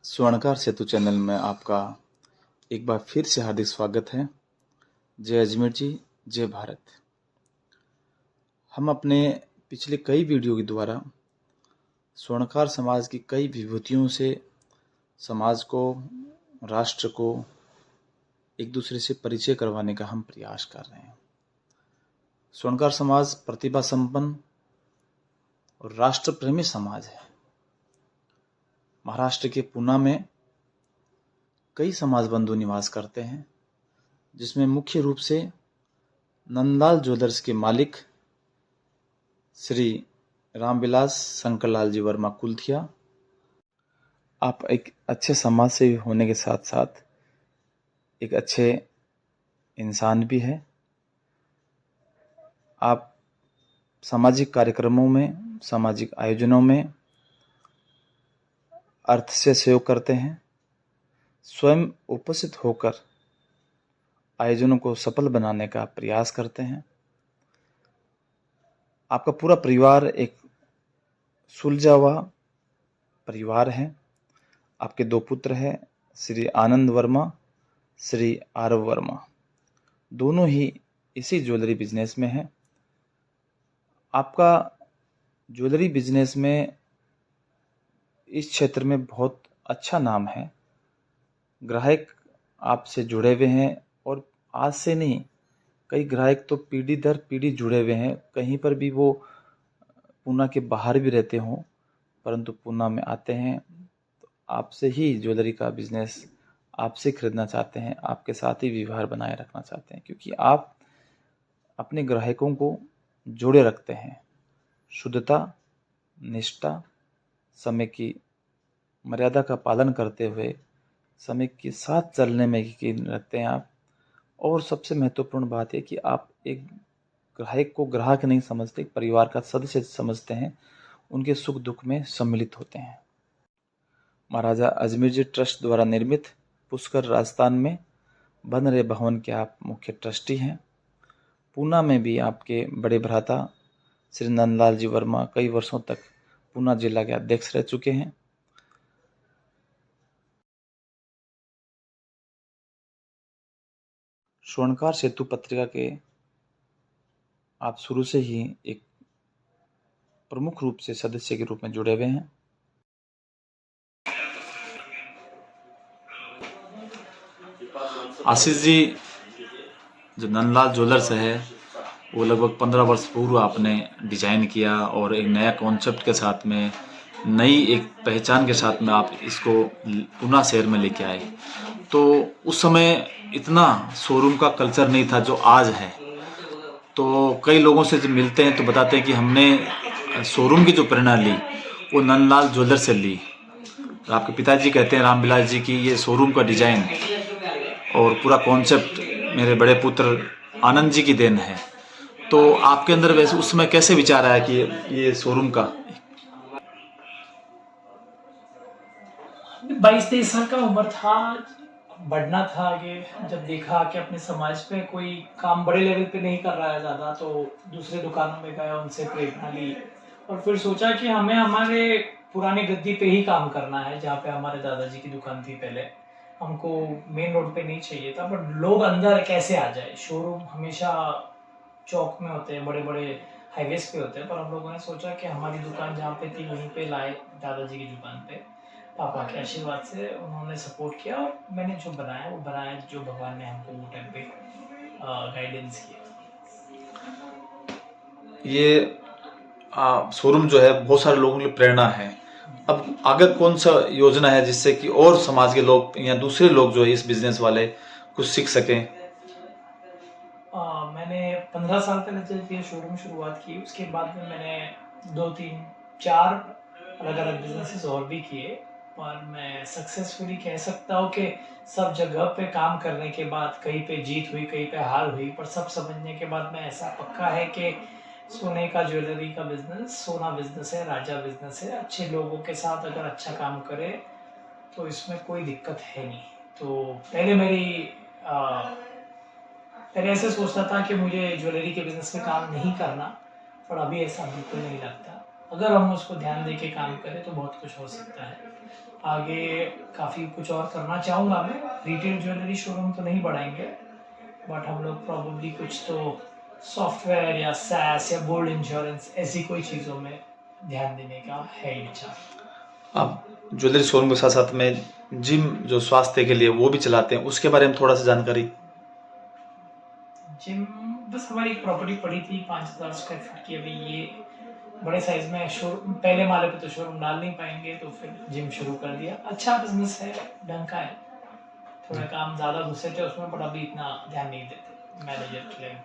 स्वर्णकार सेतु channel में आपका एक बार फिर से हार्दिक स्वागत है। जय अजमेर जी, जय भारत। हम अपने पिछले कई वीडियो के द्वारा स्वर्णकार समाज की कई विभूतियों से समाज को, राष्ट्र को एक दूसरे से परिचय करवाने का हम प्रयास कर रहे हैं। स्वर्णकार समाज प्रतिभा संपन्न और राष्ट्र प्रेमी समाज है। महाराष्ट्र के पुणे में कई समाज बंधु निवास करते हैं, जिसमें मुख्य रूप से नंदलाल ज्वेलर्स के मालिक श्री रामविलास शंकरलाल जी वर्मा कुलथिया। आप एक अच्छे समाज सेवी होने के साथ साथ एक अच्छे इंसान भी हैं। आप सामाजिक कार्यक्रमों में, सामाजिक आयोजनों में अर्थ से सहयोग करते हैं। स्वयं उपस्थित होकर आयोजनों को सफल बनाने का प्रयास करते हैं। आपका पूरा परिवार एक सुलझा हुआ परिवार है। आपके दो पुत्र हैं, श्री आनंद वर्मा, श्री आरव वर्मा। दोनों ही इसी ज्वेलरी बिजनेस में हैं। आपका ज्वेलरी बिजनेस में इस क्षेत्र में बहुत अच्छा नाम है। ग्राहक आपसे जुड़े हुए हैं और आज से नहीं, कई ग्राहक तो पीढ़ी दर पीढ़ी जुड़े हुए हैं। कहीं पर भी वो पुणे के बाहर भी रहते हों, परंतु पुणे में आते हैं तो आपसे ही ज्वेलरी का बिजनेस आपसे खरीदना चाहते हैं, आपके साथ ही व्यवहार बनाए रखना चाहते हैं, क्योंकि आप अपने ग्राहकों को जोड़े रखते हैं। शुद्धता, निष्ठा, समय की मर्यादा का पालन करते हुए समय के साथ चलने में यकीन रखते हैं आप। और सबसे महत्वपूर्ण बात है कि आप एक ग्राहक को ग्राहक नहीं समझते, परिवार का सदस्य समझते हैं, उनके सुख दुख में सम्मिलित होते हैं। महाराजा अजमेर जी ट्रस्ट द्वारा निर्मित पुष्कर राजस्थान में बन रहे भवन के आप मुख्य ट्रस्टी हैं। पुणे में भी आपके बड़े भ्राता श्री नंदलाल जी वर्मा कई वर्षों तक पुणे जिला के अध्यक्ष रह चुके हैं। स्वर्णकार सेतु पत्रिका के आप शुरू से ही एक प्रमुख रूप से सदस्य के रूप में जुड़े हुए हैं। आशीष जी, जो नंदलाल ज्वेलर्स है वो लगभग 15 वर्ष पूर्व आपने डिजाइन किया और एक नया कॉन्सेप्ट के साथ में, नई एक पहचान के साथ में आप इसको पुणे शहर में लेके आए। तो उस समय इतना शोरूम का कल्चर नहीं था जो आज है। तो कई लोगों से जब मिलते हैं तो बताते हैं कि हमने शोरूम की जो प्रेरणा ली वो नंदलाल ज्वेलर से ली। तो आपके पिताजी कहते हैं रामविलास जी की ये शोरूम का डिजाइन और पूरा कॉन्सेप्ट मेरे बड़े पुत्र आनंद जी की देन है। तो आपके अंदर वैसे उस समय कैसे विचार आया कि ये शोरूम का? 22-23 साल का उम्र था, बढ़ना था आगे। जब देखा कि अपने समाज में कोई काम बड़े लेवल पे नहीं कर रहा है ज़्यादा, तो दूसरे दुकानों में गया, उनसे प्रेरणा ली और फिर सोचा कि हमें हमारे पुरानी गद्दी पे ही काम करना है, जहाँ पे हमारे दादाजी की दुकान थी पहले। हमको मेन रोड पे नहीं चाहिए था, बट लोग अंदर कैसे आ जाए। शोरूम हमेशा चौक में होते हैं, बड़े बड़े हाईवेज पे होते हैं, पर हम लोगों ने सोचा कि हमारी दुकान जहाँ पे थी वहीं पे लाए, दादाजी की दुकान पे। पापा के आशीर्वाद से उन्होंने सपोर्ट किया और मैंने जो बनाया वो बनाया, जो भगवान ने हमको वो टाइम पे गाइडेंस किया। ये शोरूम जो है बहुत सारे लोगों के लिए प्रेरणा है। अब आगे कौन सा योजना है जिससे कि और समाज के लोग या दूसरे लोग जो है इस बिजनेस वाले कुछ सीख सकें? मैंने 15 साल पहले जब ये शोरूम शुरुआत की, उसके बाद में मैंने 2-3-4 अलग अलग बिजनेसेस और भी किए, पर मैं सक्सेसफुली कह सकता हूँ कि सब जगह पे काम करने के बाद कहीं पे जीत हुई, कहीं पे हार हुई, पर सब समझने के बाद मैं ऐसा पक्का है कि सोने का ज्वेलरी का बिजनेस सोना बिजनेस है, राजा बिजनेस है। अच्छे लोगों के साथ अगर अच्छा काम करे तो इसमें कोई दिक्कत है नहीं। तो पहले ऐसे सोचता था कि मुझे ज्वेलरी के बिजनेस में काम नहीं करना, पर अभी ऐसा बिल्कुल नहीं लगता। अगर हम उसको ध्यान दे के काम करें तो बहुत कुछ हो सकता है। आगे काफ़ी कुछ और करना चाहूँगा मैं। रिटेल ज्वेलरी शोरूम तो नहीं बढ़ाएंगे, बट हम लोग प्रॉब्लली कुछ तो सॉफ्टवेयर या सैस या गोल्ड इंश्योरेंस ऐसी कोई चीज़ों में ध्यान देने का है ही विचार। आप ज्वेलरी शोरूम के साथ साथ में जिम जो स्वास्थ्य के लिए वो भी चलाते हैं, उसके बारे में थोड़ा सा जानकारी। जिम बस हमारी एक प्रॉपर्टी पड़ी थी 5,000 स्क्वायर फीट की। अभी ये बड़े साइज में शोरूम पहले माले पे तो शोरूम डाल नहीं पाएंगे, तो फिर जिम शुरू कर दिया। अच्छा बिजनेस है, ढंग का है। थोड़ा काम ज़्यादा घुसे थे उसमें, बट अभी इतना ध्यान नहीं देते मैनेजर के लिए।